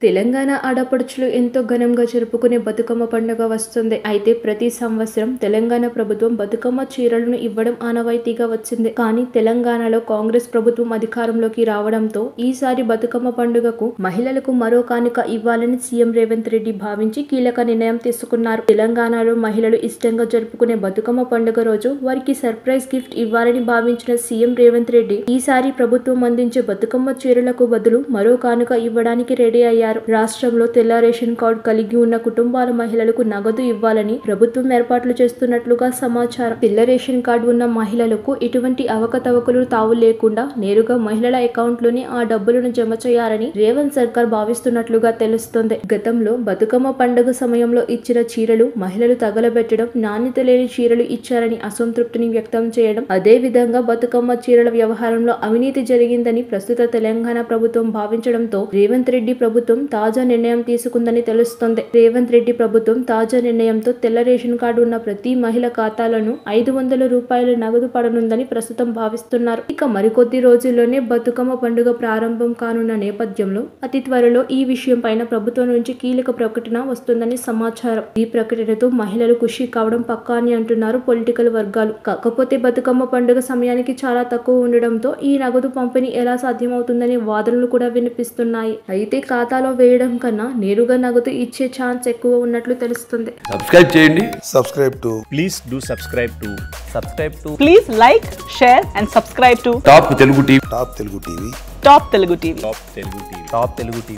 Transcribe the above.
తెలంగాణ ఆడపడుచులు ఎంతో ఘనంగా జరుపుకునే బతుకమ్మ పండుగ వస్తుంది. అయితే ప్రతి సంవత్సరం తెలంగాణ ప్రభుత్వం బతుకమ్మ చీరలను ఇవ్వడం ఆనవాయితీగా వచ్చింది. కానీ తెలంగాణలో కాంగ్రెస్ ప్రభుత్వం అధికారంలోకి రావడంతో ఈసారి బతుకమ్మ పండుగకు మహిళలకు మరో కానుక ఇవ్వాలని సీఎం రేవంత్ రెడ్డి భావించి కీలక నిర్ణయం తీసుకున్నారు. తెలంగాణలో మహిళలు ఇష్టంగా జరుపుకునే బతుకమ్మ పండుగ రోజు వారికి సర్ప్రైజ్ గిఫ్ట్ ఇవ్వాలని భావించిన సీఎం రేవంత్ రెడ్డి ఈసారి ప్రభుత్వం అందించే బతుకమ్మ చీరలకు బదులు మరో కానుక ఇవ్వడానికి రెడీ అయ్యారు. రాష్ట్రంలో తెల్ల రేషన్ కార్డు కలిగి ఉన్న కుటుంబాల మహిళలకు నగదు ఇవ్వాలని ప్రభుత్వం ఏర్పాట్లు చేస్తున్నట్లుగా సమాచారం. తెల్ల రేషన్ కార్డు ఉన్న మహిళలకు ఎటువంటి అవకతవకలు తావు లేకుండా నేరుగా మహిళల అకౌంట్ లోనే ఆ డబ్బులను జమ చేయాలని రేవంత్ సర్కార్ భావిస్తున్నట్లుగా తెలుస్తోంది. గతంలో బతుకమ్మ పండుగ సమయంలో ఇచ్చిన చీరలు మహిళలు తగలబెట్టడం, నాణ్యత లేని చీరలు ఇచ్చారని అసంతృప్తిని వ్యక్తం చేయడం, అదే విధంగా బతుకమ్మ చీరల వ్యవహారంలో అవినీతి జరిగిందని ప్రస్తుత తెలంగాణ ప్రభుత్వం భావించడంతో రేవంత్ రెడ్డి ప్రభుత్వం తాజా నిర్ణయం తీసుకుందని తెలుస్తోంది. రేవంత్ రెడ్డి ప్రభుత్వం తాజా నిర్ణయంతో తెల్ల రేషన్ కార్డు ఉన్న ప్రతి మహిళ ఖాతాలను 500 రూపాయల నగదు పడనుందని ప్రస్తుతం భావిస్తున్నారు. ఇక మరికొద్ది రోజుల్లోనే బతుకమ్మ పండుగ ప్రారంభం కానున్న నేపథ్యంలో అతి త్వరలో ఈ విషయం పైన ప్రభుత్వం నుంచి కీలక ప్రకటన వస్తుందని సమాచారం. ఈ ప్రకటనతో మహిళలు ఖుషి కావడం పక్కా అని అంటున్నారు పొలిటికల్ వర్గాలు. కాకపోతే బతుకమ్మ పండుగ సమయానికి చాలా తక్కువ ఉండడంతో ఈ నగదు పంపిణీ ఎలా సాధ్యమవుతుందనే వాదనలు కూడా వినిపిస్తున్నాయి. అయితే ఖాతాలో వేయడం కన్నా నేరుగా నగదు ఇచ్చే ఛాన్స్ ఎక్కువ ఉన్నట్లు తెలుస్తుంది. సబ్స్క్రైబ్ చేయండి. Please like, share and subscribe to top Telugu TV. Top Telugu TV.